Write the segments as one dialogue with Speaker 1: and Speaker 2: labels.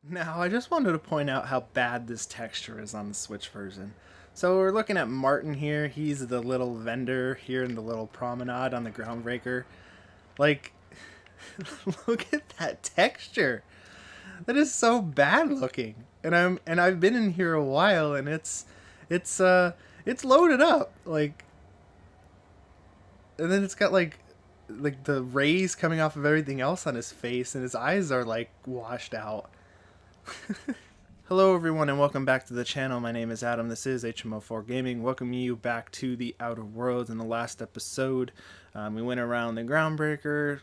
Speaker 1: Now, I just wanted to point out how bad this texture is on the Switch version. So we're looking at Martin here. He's the little vendor here in the little promenade on the Groundbreaker. Like, look at that texture. That is so bad looking. I've been in here a while, and it's loaded up. Like, and then it's got like the rays coming off of everything else on his face, and his eyes are like washed out. Hello everyone and welcome back to the channel. My name is Adam. This is HMO4 Gaming. Welcoming you back to the Outer Worlds. In the last episode, we went around the Groundbreaker,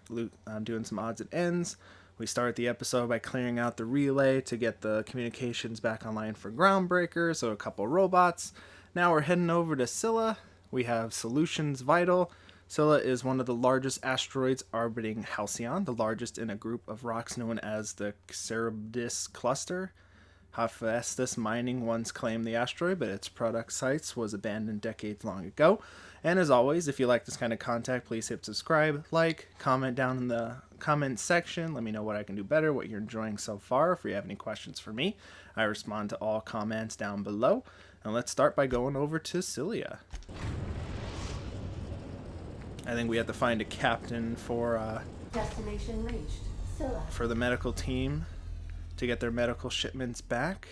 Speaker 1: doing some odds and ends. We started the episode by clearing out the relay to get the communications back online for Groundbreaker, so a couple robots. Now we're heading over to Scylla. We have Solutions Vital. Scylla is one of the largest asteroids orbiting Halcyon, the largest in a group of rocks known as the Cerberus Cluster. Hephaestus Mining once claimed the asteroid, but its product sites was abandoned decades long ago. And as always, if you like this kind of content, please hit subscribe, like, comment down in the comment section. Let me know what I can do better, what you're enjoying so far. If you have any questions for me, I respond to all comments down below. And let's start by going over to Scylla. I think we have to find a captain for
Speaker 2: Destination reached. Scylla.
Speaker 1: for the medical team to get their medical shipments back.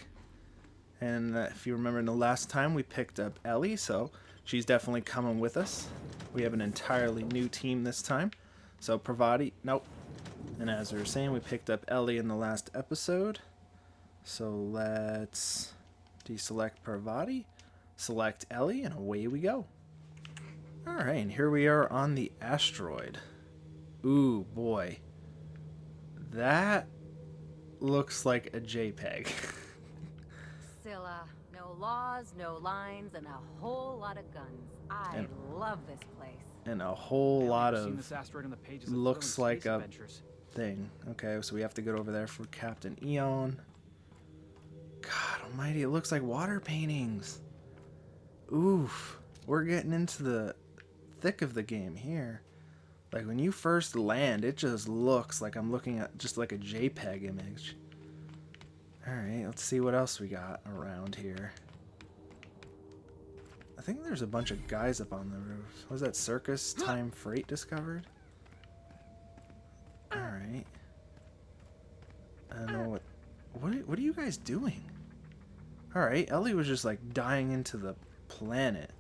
Speaker 1: And if you remember in the last time, we picked up Ellie, so she's definitely coming with us. We have an entirely new team this time. So Pravati, nope. And as we were saying, we picked up Ellie in the last episode. So let's deselect Pravati, select Ellie, and away we go. Alright, and here we are on the asteroid. Ooh, boy. That looks like a JPEG.
Speaker 3: Scylla, no laws, no lines, and a whole lot of guns. I love this place.
Speaker 1: And a whole lot
Speaker 4: I've seen
Speaker 1: of
Speaker 4: this asteroid on the pages of
Speaker 1: looks
Speaker 4: thrilling
Speaker 1: like
Speaker 4: space
Speaker 1: a
Speaker 4: adventures.
Speaker 1: thing. Okay, so we have to get over there for Captain Eon. God almighty, it looks like water paintings. Oof. We're getting into the thick of the game here. Like when you first land, it just looks like I'm looking at just like a JPEG image. Alright, let's see what else we got around here. I think there's a bunch of guys up on the roof. Was that circus time freight discovered? Alright. I don't know what are you guys doing? Alright, Ellie was just like dying into the planet.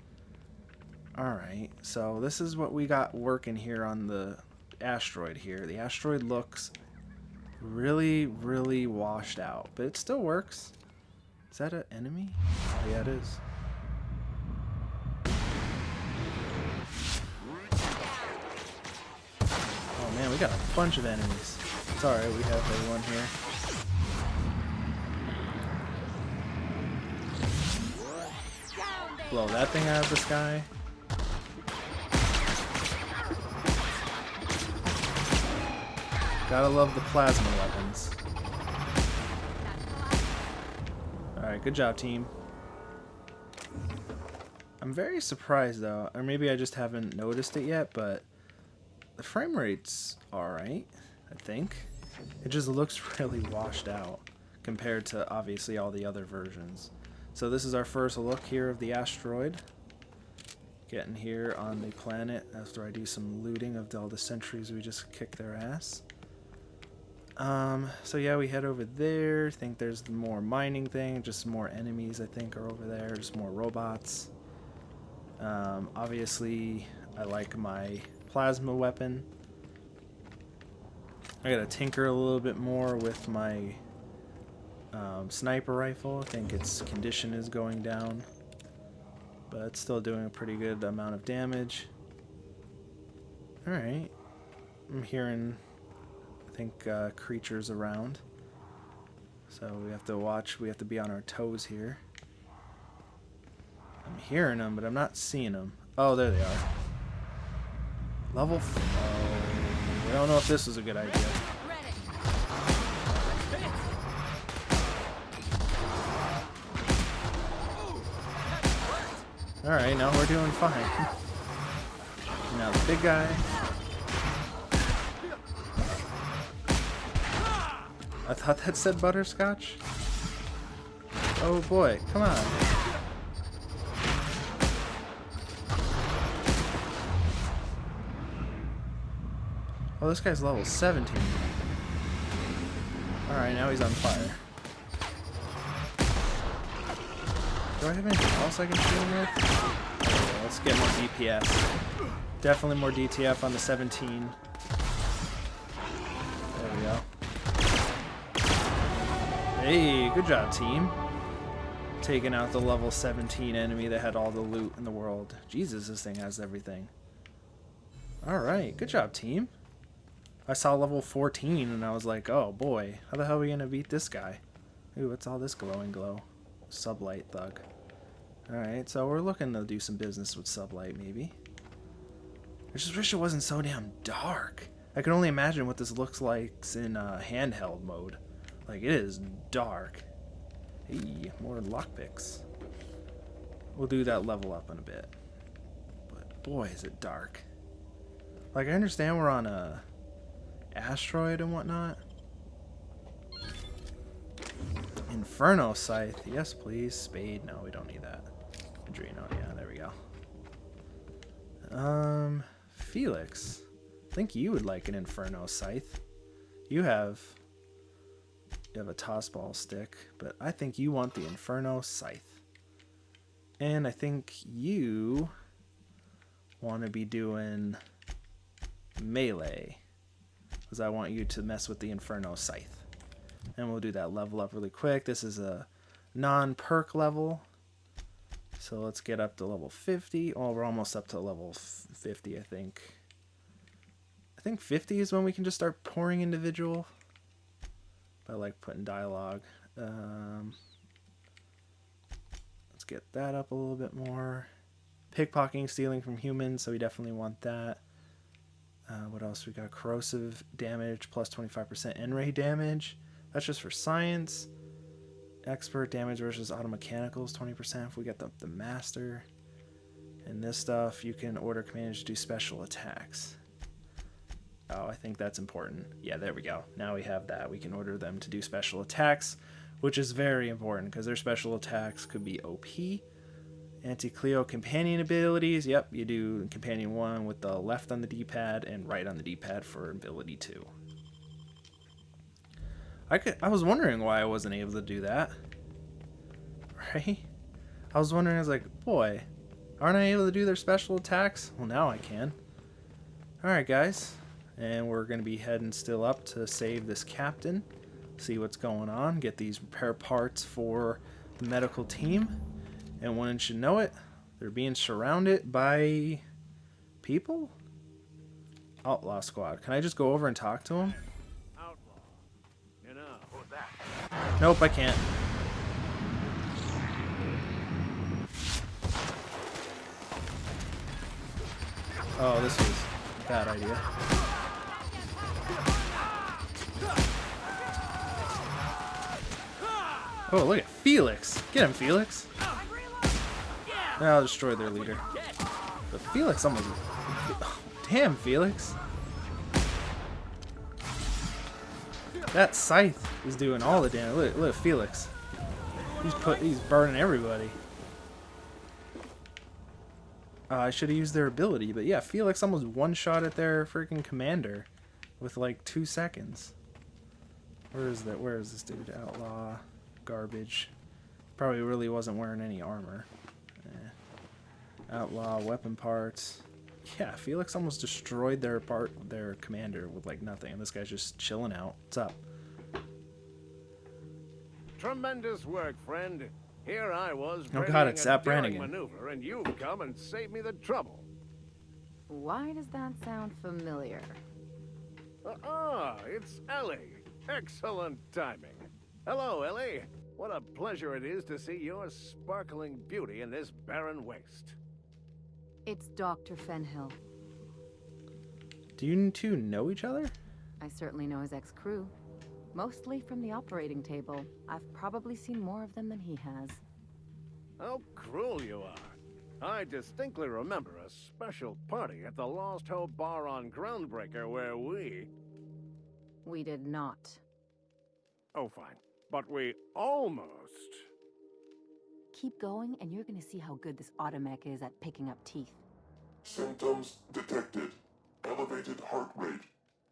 Speaker 1: Alright, so this is what we got working here on the asteroid here. The asteroid looks really, really washed out, but it still works. Is that an enemy? Oh, yeah, it is. Oh man, we got a bunch of enemies. It's alright, we have everyone here. Blow that thing out of the sky. Gotta love the plasma weapons. Alright, good job, team. I'm very surprised, though, or maybe I just haven't noticed it yet, but the frame rate's alright, I think. It just looks really washed out compared to, obviously, all the other versions. So this is our first look here of the asteroid. Getting here on the planet after I do some looting of all the sentries we just kicked their ass. So yeah, we head over there. I think there's more mining thing, just more enemies I think are over there, just more robots. Obviously, I like my plasma weapon. I gotta tinker a little bit more with my sniper rifle. I think its condition is going down, but it's still doing a pretty good amount of damage. Alright, I'm hearing I think creatures around, so we have to watch, we have to be on our toes here. I'm hearing them, but I'm not seeing them. Oh, there they are. Level oh, I don't know if this was a good idea. Alright, now we're doing fine. Now the big guy. I thought that said butterscotch. Oh boy, come on. Oh, this guy's level 17. Alright, now he's on fire. Do I have anything else I can shoot him with? Okay, let's get more DPS. Definitely more DTF on the 17. There we go. Hey, good job, team. Taking out the level 17 enemy that had all the loot in the world. Jesus, this thing has everything. Alright, good job, team. I saw level 14 and I was like, oh boy, how the hell are we gonna beat this guy? Ooh, what's all this glowing glow? Sublight thug. Alright, so we're looking to do some business with Sublight, maybe. I just wish it wasn't so damn dark. I can only imagine what this looks like in handheld mode. Like, it is dark. Hey, more lockpicks. We'll do that level up in a bit. But boy, is it dark. Like, I understand we're on a asteroid and whatnot. Inferno Scythe. Yes, please. Spade. No, we don't need that. Adreno. Yeah, there we go. Felix. I think you would like an Inferno Scythe. You have a toss ball stick, but I think you want the Inferno Scythe. And I think you want to be doing melee, because I want you to mess with the Inferno Scythe. And we'll do that level up really quick. This is a non-perk level. So let's get up to level 50. Oh, we're almost up to level 50, I think. I think 50 is when we can just start pouring individual. I like putting dialogue. Let's get that up a little bit more. Pickpocketing, stealing from humans, so we definitely want that. What else we got? Corrosive damage plus 25% N-ray damage. That's just for science. Expert damage versus auto mechanicals 20% if we get the master. And this stuff, you can order commanders to do special attacks. Oh, I think that's important. Yeah, there we go. Now we have that. We can order them to do special attacks, which is very important because their special attacks could be OP. Anti-Cleo companion abilities. Yep, you do companion 1 with the left on the D-pad and right on the D-pad for ability 2. I was wondering why I wasn't able to do that. Right? I was wondering, I was like, boy, aren't I able to do their special attacks? Well, now I can. Alright, guys. And we're going to be heading still up to save this captain. See what's going on. Get these repair parts for the medical team. And wouldn't you know it, they're being surrounded by people? Outlaw squad. Can I just go over and talk to them?
Speaker 4: Outlaw. You know, who's that?
Speaker 1: Nope, I can't. Oh, this was a bad idea. Oh, look at Felix. Get him, Felix. I'll destroy their leader. But Felix almost... Oh, damn, Felix. That scythe is doing all the damage. Look at Felix. He's burning everybody. I should have used their ability, but yeah, Felix almost one-shot at their freaking commander with like 2 seconds. Where is that? Where is this dude? Outlaw. Garbage. Probably really wasn't wearing any armor. Outlaw, weapon parts. Yeah, Felix almost destroyed their commander with like nothing, and this guy's just chilling out. What's up?
Speaker 4: Tremendous work, friend. Here I was.
Speaker 1: Oh god, it's Zap
Speaker 4: daring
Speaker 1: Brannigan.
Speaker 4: maneuver, and you've come and saved me the trouble.
Speaker 3: Why does that sound familiar?
Speaker 4: It's Ellie. Excellent timing. Hello, Ellie. What a pleasure it is to see your sparkling beauty in this barren waste.
Speaker 3: It's Dr. Fenhill.
Speaker 1: Do you two know each other?
Speaker 3: I certainly know his ex-crew. Mostly from the operating table. I've probably seen more of them than he has.
Speaker 4: How cruel you are. I distinctly remember a special party at the Lost Hope Bar on Groundbreaker where we...
Speaker 3: We did not.
Speaker 4: Oh, fine. But we almost...
Speaker 3: Keep going, and you're gonna see how good this automech is at picking up teeth.
Speaker 5: Symptoms detected. Elevated heart rate,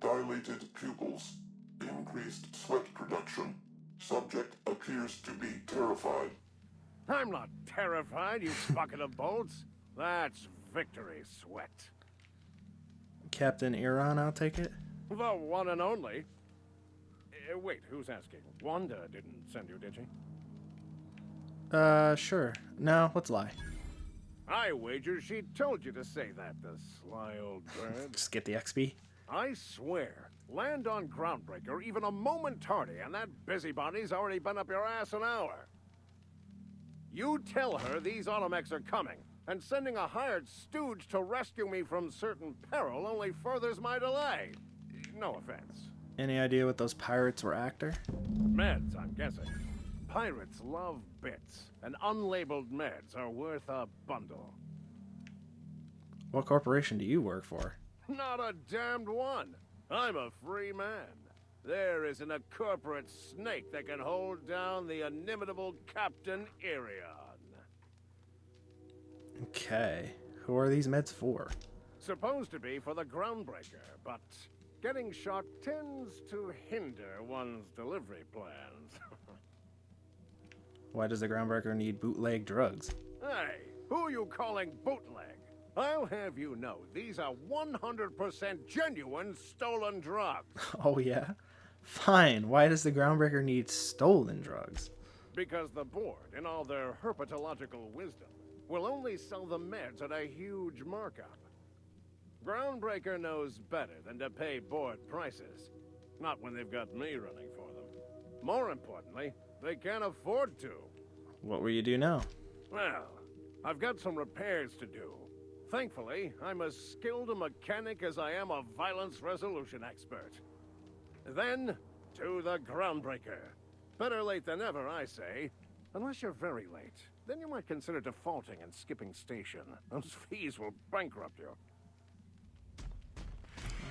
Speaker 5: dilated pupils, increased sweat production. Subject appears to be terrified.
Speaker 4: I'm not terrified, you bucket of bolts. That's victory sweat.
Speaker 1: Captain Iran, I'll take it.
Speaker 4: The one and only. Wait, who's asking? Wanda didn't send you, did she?
Speaker 1: Sure. No, let's lie.
Speaker 4: I wager she told you to say that, the sly old bird.
Speaker 1: Just get the XP.
Speaker 4: I swear, land on Groundbreaker even a moment tardy, and that busybody's already been up your ass an hour. You tell her these automechs are coming, and sending a hired stooge to rescue me from certain peril only furthers my delay. No offense.
Speaker 1: Any idea what those pirates were after?
Speaker 4: Meds, I'm guessing. Pirates love bits, and unlabeled meds are worth a bundle.
Speaker 1: What corporation do you work for?
Speaker 4: Not a damned one. I'm a free man. There isn't a corporate snake that can hold down the inimitable Captain Irion.
Speaker 1: Okay. Who are these meds for?
Speaker 4: Supposed to be for the Groundbreaker, but getting shot tends to hinder one's delivery plans.
Speaker 1: Why does the Groundbreaker need bootleg drugs?
Speaker 4: Hey, who are you calling bootleg? I'll have you know, these are 100% genuine stolen drugs.
Speaker 1: Oh, yeah? Fine. Why does the Groundbreaker need stolen drugs?
Speaker 4: Because the board, in all their herpetological wisdom, will only sell the meds at a huge markup. Groundbreaker knows better than to pay board prices. Not when they've got me running for them. More importantly, they can't afford to.
Speaker 1: What will you do now?
Speaker 4: Well, I've got some repairs to do. Thankfully, I'm as skilled a mechanic as I am a violence resolution expert. Then, to the Groundbreaker. Better late than never, I say. Unless you're very late. Then you might consider defaulting and skipping station. Those fees will bankrupt you.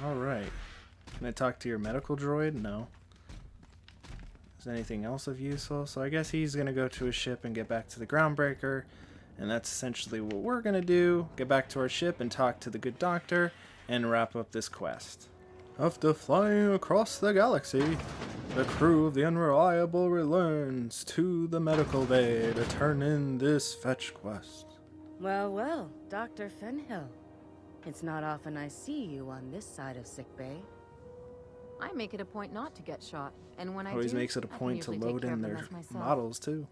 Speaker 1: Alright. Can I talk to your medical droid? No. Is anything else of useful? So I guess he's going to go to his ship and get back to the Groundbreaker. And that's essentially what we're going to do. Get back to our ship and talk to the good doctor and wrap up this quest. After flying across the galaxy, the crew of the Unreliable returns to the medical bay to turn in this fetch quest.
Speaker 6: Well, well, Dr. Fenhill. It's not often I see you on this side of sickbay.
Speaker 3: I make it a point not to get shot, and when I
Speaker 1: Always
Speaker 3: do,
Speaker 1: makes it a
Speaker 3: I can
Speaker 1: point to
Speaker 3: usually take
Speaker 1: load
Speaker 3: care
Speaker 1: in
Speaker 3: of the
Speaker 1: their
Speaker 3: mess myself.
Speaker 1: models too.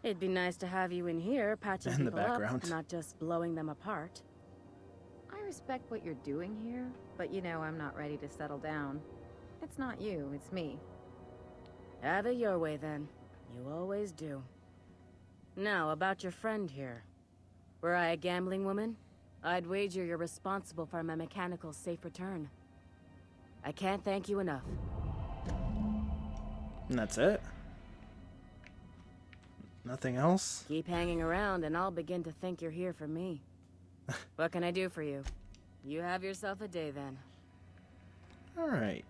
Speaker 6: It'd be nice to have you in here patching
Speaker 1: In the
Speaker 6: people
Speaker 1: background.
Speaker 6: up, not just blowing them apart.
Speaker 3: I respect what you're doing here, but you know I'm not ready to settle down. It's not you, it's me.
Speaker 6: Have it your way then. You always do. Now, about your friend here. Were I a gambling woman, I'd wager you're responsible for my mechanical safe return. I can't thank you enough.
Speaker 1: And that's it? Nothing else?
Speaker 6: Keep hanging around and I'll begin to think you're here for me. What can I do for you? You have yourself a day then.
Speaker 1: Alright.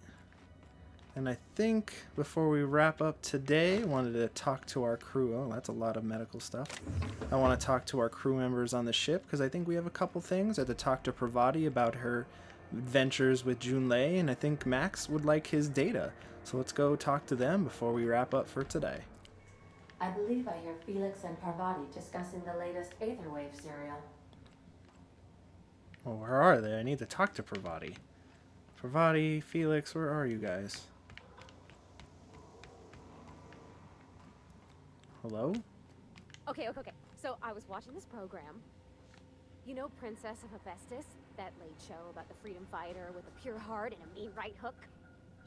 Speaker 1: And I think before we wrap up today, I wanted to talk to our crew. Oh, that's a lot of medical stuff. I want to talk to our crew members on the ship because I think we have a couple things. I had to talk to Pravati about her adventures with Junlei, and I think Max would like his data. So let's go talk to them before we wrap up for today.
Speaker 2: I believe I hear Felix and Parvati discussing the latest Aetherwave serial.
Speaker 1: Well, where are they? I need to talk to Pravati. Pravati, Felix, where are you guys? Hello?
Speaker 7: Okay. So I was watching this program. You know Princess of Hephaestus? That late show about the freedom fighter with a pure heart and a mean right hook?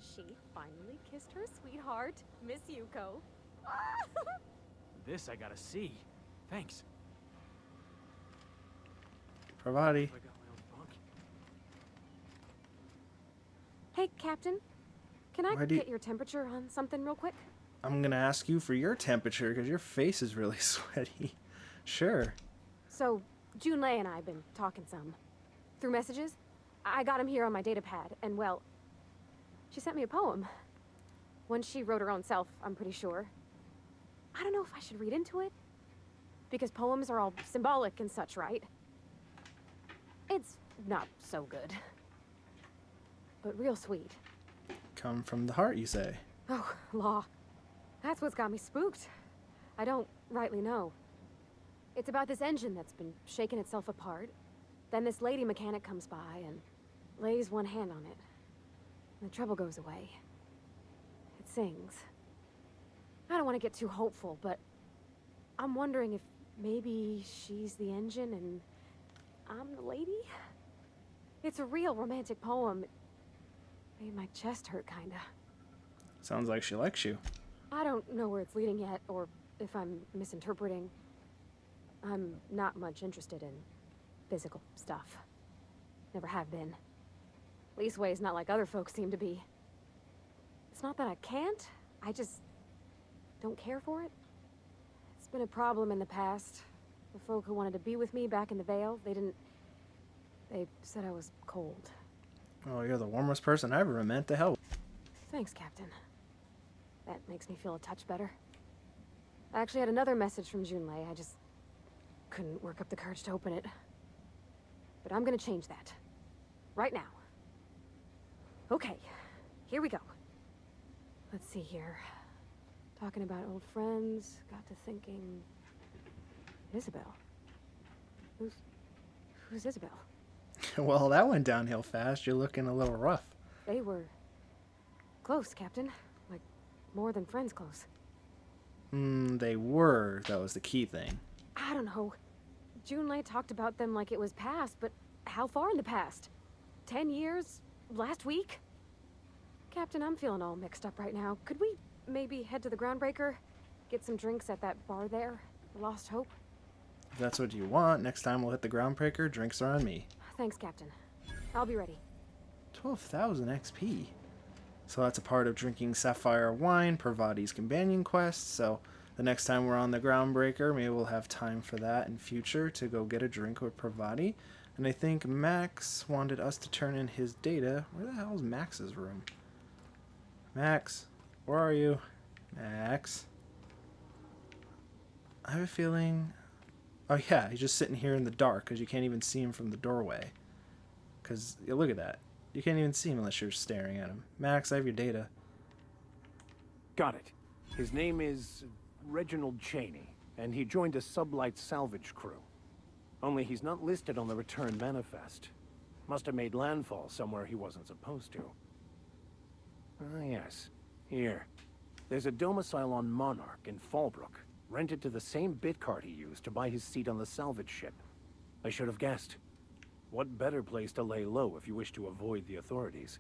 Speaker 7: She finally kissed her sweetheart, Miss Yuko.
Speaker 8: This I gotta see. Thanks.
Speaker 1: Pravati.
Speaker 8: I got my own bunk.
Speaker 7: Hey, Captain. Can I
Speaker 1: Why do you-
Speaker 7: get your temperature on something real quick?
Speaker 1: I'm gonna ask you for your temperature because your face is really sweaty. Sure.
Speaker 7: So, Junlei and I have been talking some. Through messages. I got him here on my data pad, and well, she sent me a poem. One she wrote her own self, I'm pretty sure. I don't know if I should read into it. Because poems are all symbolic and such, right? It's not so good. But real sweet.
Speaker 1: Come from the heart, you say?
Speaker 7: Oh, law. That's what's got me spooked. I don't rightly know. It's about this engine that's been shaking itself apart. Then this lady mechanic comes by and lays one hand on it. And the trouble goes away. It sings. I don't want to get too hopeful, but I'm wondering if maybe she's the engine and I'm the lady? It's a real romantic poem. It made my chest hurt, kinda.
Speaker 1: Sounds like she likes you.
Speaker 7: I don't know where it's leading yet, or if I'm misinterpreting. I'm not much interested in physical stuff. Never have been. Leastways, not like other folks seem to be. It's not that I can't, I just don't care for it. It's been a problem in the past. The folk who wanted to be with me back in the Vale, they said I was cold.
Speaker 1: Oh, you're the warmest person I ever meant to help.
Speaker 7: Thanks, Captain. That makes me feel a touch better. I actually had another message from Junlei. I just couldn't work up the courage to open it. But I'm gonna change that. Right now. Okay, here we go. Let's see here. Talking about old friends, got to thinking... Isabel? Who's Isabel?
Speaker 1: Well, that went downhill fast. You're looking a little rough.
Speaker 7: They were... close, Captain. Like, more than friends close.
Speaker 1: They were. That was the key thing.
Speaker 7: I don't know. Junlei talked about them like it was past, but how far in the past? 10 years? Last week? Captain, I'm feeling all mixed up right now. Could we maybe head to the Groundbreaker? Get some drinks at that bar there? The Lost Hope?
Speaker 1: If that's what you want, next time we'll hit the Groundbreaker. Drinks are on me.
Speaker 7: Thanks, Captain. I'll be ready.
Speaker 1: 12,000 XP. So that's a part of drinking Sapphire wine, Parvati's companion quest. So the next time we're on the Groundbreaker, maybe we'll have time for that in future to go get a drink with Parvati. And I think Max wanted us to turn in his data. Where the hell is Max's room? Max, where are you? Max. I have a feeling... Oh yeah, he's just sitting here in the dark because you can't even see him from the doorway. Because, look at that. You can't even see him unless you're staring at him. Max, I have your data.
Speaker 4: Got it. His name is Reginald Cheney, and he joined a sublight salvage crew. Only he's not listed on the return manifest. Must have made landfall somewhere he wasn't supposed to. Ah, yes. Here. There's a domicile on Monarch in Fallbrook, rented to the same bit card he used to buy his seat on the salvage ship. I should have guessed. What better place to lay low if you wish to avoid the authorities?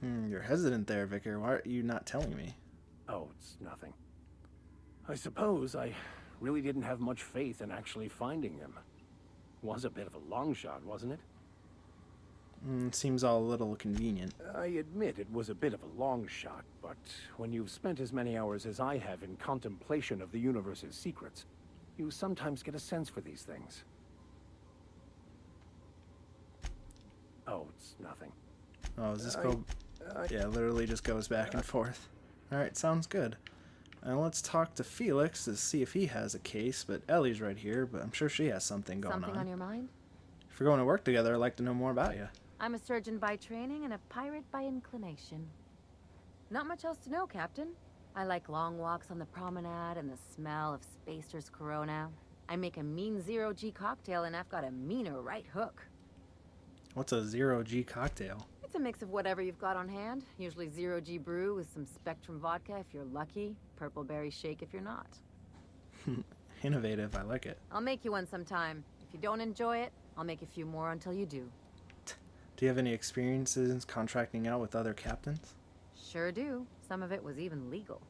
Speaker 1: You're hesitant there, Vicar. Why are you not telling me?
Speaker 4: Oh, it's nothing. I suppose I really didn't have much faith in actually finding him. Was a bit of a long shot, wasn't it?
Speaker 1: Seems all a little convenient.
Speaker 4: I admit it was a bit of a long shot, but when you've spent as many hours as I have in contemplation of the universe's secrets, you sometimes get a sense for these things. Oh, it's nothing.
Speaker 1: Oh, does this go... Yeah, literally just goes back and forth. Alright, sounds good. And let's talk to Felix to see if he has a case, but Ellie's right here, but I'm sure she has something going on.
Speaker 3: Something on your mind?
Speaker 1: If we're going to work together, I'd like to know more about you.
Speaker 3: I'm a surgeon by training and a pirate by inclination. Not much else to know, Captain. I like long walks on the promenade and the smell of Spacer's Corona. I make a mean zero-G cocktail and I've got a meaner right hook.
Speaker 1: What's a zero-G cocktail?
Speaker 3: It's a mix of whatever you've got on hand. Usually zero-G brew with some Spectrum vodka if you're lucky, purple berry shake if you're not.
Speaker 1: Innovative, I like it.
Speaker 3: I'll make you one sometime. If you don't enjoy it, I'll make a few more until you do.
Speaker 1: Do you have any experiences contracting out with other captains?
Speaker 3: Sure do. Some of it was even legal.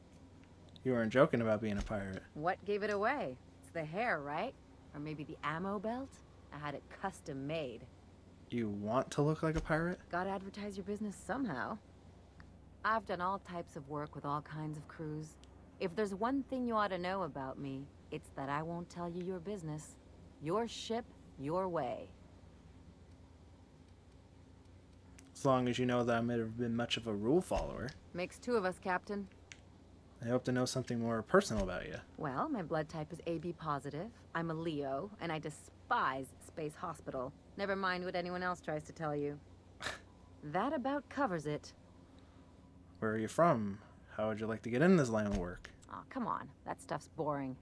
Speaker 1: You weren't joking about being a pirate.
Speaker 3: What gave it away? It's the hair, right? Or maybe the ammo belt? I had it custom made.
Speaker 1: You want to look like a pirate?
Speaker 3: Gotta advertise your business somehow. I've done all types of work with all kinds of crews. If there's one thing you ought to know about me, it's that I won't tell you your business. Your ship, your way.
Speaker 1: As long as you know that I might have been much of a rule follower.
Speaker 3: Makes two of us, Captain.
Speaker 1: I hope to know something more personal about you.
Speaker 3: Well, my blood type is AB positive. I'm a Leo, and I despise Space Hospital. Never mind what anyone else tries to tell you. That about covers it.
Speaker 1: Where are you from? How would you like to get in this line of work?
Speaker 3: Aw, come on. That stuff's boring.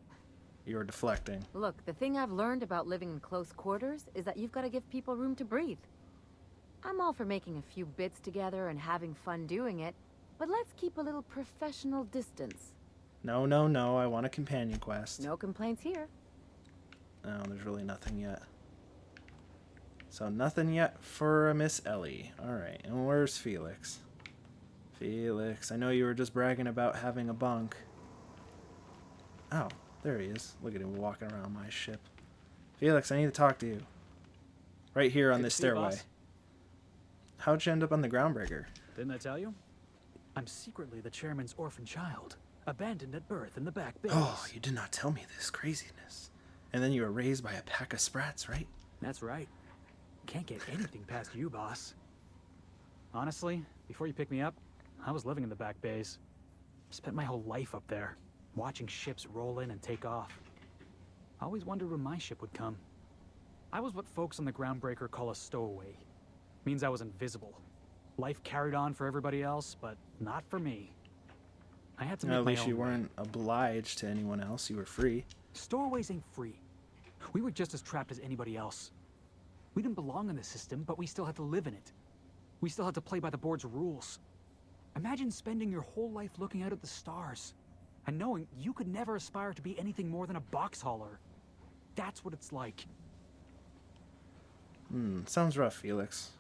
Speaker 1: You're deflecting.
Speaker 3: Look, the thing I've learned about living in close quarters is that you've got to give people room to breathe. I'm all for making a few bits together and having fun doing it, but let's keep a little professional distance.
Speaker 1: No, no, no. I want a companion quest.
Speaker 3: No complaints here.
Speaker 1: No, there's really nothing yet. So nothing yet for Miss Ellie. Alright, and where's Felix? Felix, I know you were just bragging about having a bunk. Oh, there he is. Look at him walking around my ship. Felix, I need to talk to you. Right here on this stairway. How'd you end up on the Groundbreaker?
Speaker 8: Didn't I tell you? I'm secretly the chairman's orphan child, abandoned at birth in the back base.
Speaker 1: Oh, you did not tell me this craziness. And then you were raised by a pack of sprats, right?
Speaker 8: That's right. Can't get anything past you, boss. Honestly, before you picked me up, I was living in the back bays. Spent my whole life up there, watching ships roll in and take off. I always wondered when my ship would come. I was what folks on the Groundbreaker call a stowaway. Means I was invisible. Life carried on for everybody else, but not for me. I had to make my own
Speaker 1: At least you
Speaker 8: way.
Speaker 1: weren't obliged to anyone else. You were free.
Speaker 8: Stowaways ain't free. We were just as trapped as anybody else. We didn't belong in the system, but we still had to live in it. We still had to play by the board's rules. Imagine spending your whole life looking out at the stars, and knowing you could never aspire to be anything more than a box hauler. That's what it's like.
Speaker 1: Sounds rough, Felix.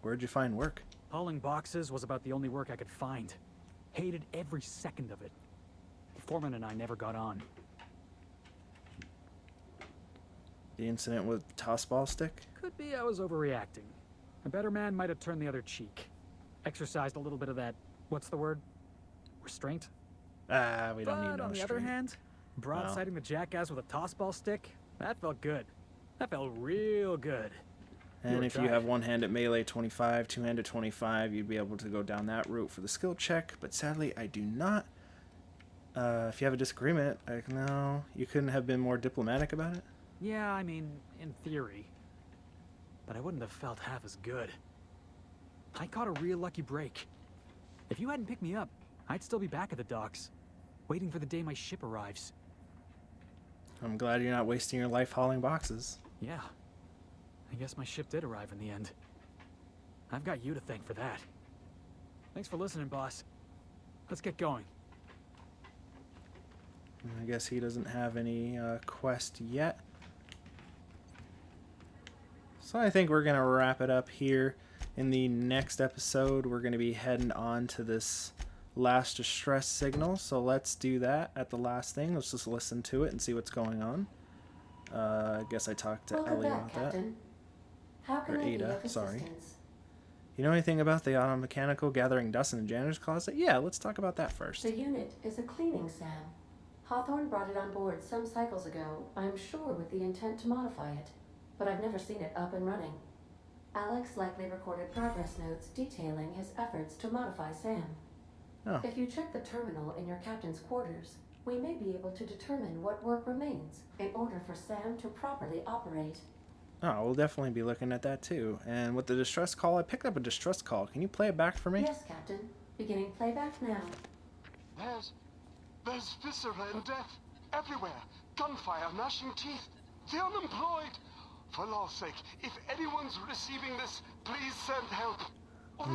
Speaker 1: Where'd you find work?
Speaker 8: Hauling boxes was about the only work I could find. Hated every second of it. The foreman and I never got on.
Speaker 1: The incident with tossball stick?
Speaker 8: Could be I was overreacting. A better man might have turned the other cheek. Exercised a little bit of that, what's the word? Restraint?
Speaker 1: Ah, we don't need
Speaker 8: But
Speaker 1: no
Speaker 8: on the other
Speaker 1: restraint.
Speaker 8: hand, broadsiding the jackass with a tossball stick, that felt good. That felt real good.
Speaker 1: And
Speaker 8: were
Speaker 1: if you
Speaker 8: trying.
Speaker 1: have one hand at melee 25, two hand at 25, you'd be able to go down that route for the skill check. But sadly, I do not. If you have a disagreement, like, no, you couldn't have been more diplomatic about it?
Speaker 8: Yeah, I mean, in theory. But I wouldn't have felt half as good. I caught a real lucky break. If you hadn't picked me up, I'd still be back at the docks, waiting for the day my ship arrives.
Speaker 1: I'm glad you're not wasting your life hauling boxes.
Speaker 8: Yeah. I guess my ship did arrive in the end. I've got you to thank for that. Thanks for listening, boss. Let's get going.
Speaker 1: I guess he doesn't have any quest yet. So I think we're going to wrap it up here. In the next episode, we're going to be heading on to this last distress signal. So let's do that at the last thing. Let's just listen to it and see what's going on. I guess I talked to
Speaker 2: Welcome
Speaker 1: Ellie
Speaker 2: back,
Speaker 1: about that.
Speaker 2: Captain. How can
Speaker 1: Or
Speaker 2: I be
Speaker 1: Ada,
Speaker 2: of
Speaker 1: sorry.
Speaker 2: assistance?
Speaker 1: You know anything about the auto mechanical gathering dust in the janitor's closet? Yeah, let's talk about that first.
Speaker 2: The unit is a cleaning SAM. Hawthorne brought it on board some cycles ago, I'm sure with the intent to modify it, but I've never seen it up and running. Alex likely recorded progress notes detailing his efforts to modify SAM.
Speaker 1: Oh.
Speaker 2: If you check the terminal in your captain's quarters, we may be able to determine what work remains in order for SAM to properly operate.
Speaker 1: Oh, we'll definitely be looking at that too. And with the distress call, I picked up a distress call. Can you play it back for me?
Speaker 2: Yes, Captain. Beginning playback now.
Speaker 9: There's viscera and death everywhere. Gunfire, gnashing teeth. The unemployed. For law's sake, if anyone's receiving this, please send help.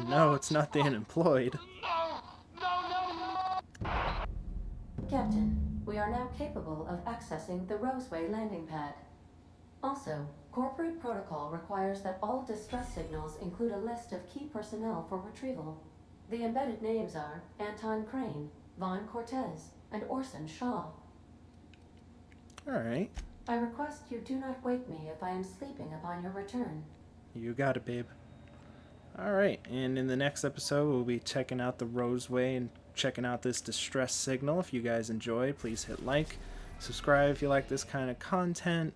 Speaker 1: No, it's not the unemployed.
Speaker 9: No!
Speaker 2: Captain, we are now capable of accessing the Roseway landing pad. Also, corporate protocol requires that all distress signals include a list of key personnel for retrieval. The embedded names are Anton Crane, Vaughn Cortez, and Orson Shaw.
Speaker 1: Alright.
Speaker 2: I request you do not wake me if I am sleeping upon your return.
Speaker 1: You got it, babe. Alright, and in the next episode, we'll be checking out the Roseway and checking out this distress signal. If you guys enjoy, please hit like, subscribe if you like this kind of content.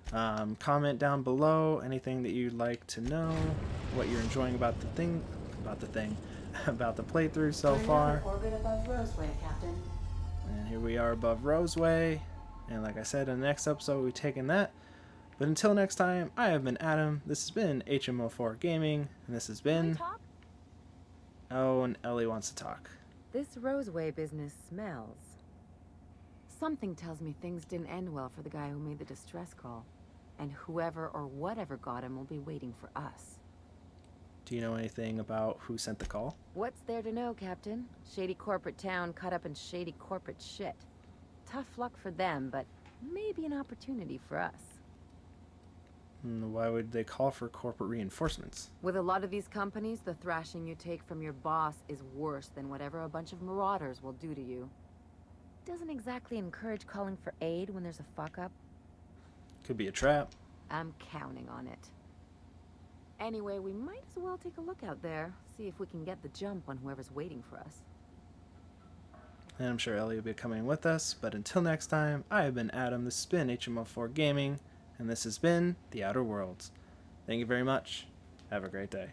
Speaker 1: Comment down below anything that you'd like to know, what you're enjoying about the playthrough so
Speaker 2: We're now
Speaker 1: far.
Speaker 2: in orbit above Roseway, Captain.
Speaker 1: And here we are above Roseway. And like I said, in the next episode, we've taken that. But until next time, I have been Adam. This has been HMO4 Gaming. And this has
Speaker 3: Can we
Speaker 1: been...
Speaker 3: talk?
Speaker 1: Oh, and Ellie wants to talk.
Speaker 3: This Roseway business smells. Something tells me things didn't end well for the guy who made the distress call. And whoever or whatever got him will be waiting for us.
Speaker 1: Do you know anything about who sent the call?
Speaker 3: What's there to know, Captain? Shady corporate town caught up in shady corporate shit. Tough luck for them, but maybe an opportunity for us.
Speaker 1: Why would they call for corporate reinforcements?
Speaker 3: With a lot of these companies, the thrashing you take from your boss is worse than whatever a bunch of marauders will do to you. Doesn't exactly encourage calling for aid when there's a fuck-up.
Speaker 1: Could be a trap.
Speaker 3: I'm counting on it. Anyway, we might as well take a look out there, see if we can get the jump on whoever's waiting for us.
Speaker 1: And I'm sure Ellie will be coming with us, but until next time, I have been Adam, this has been HMO4 Gaming, and this has been The Outer Worlds. Thank you very much. Have a great day.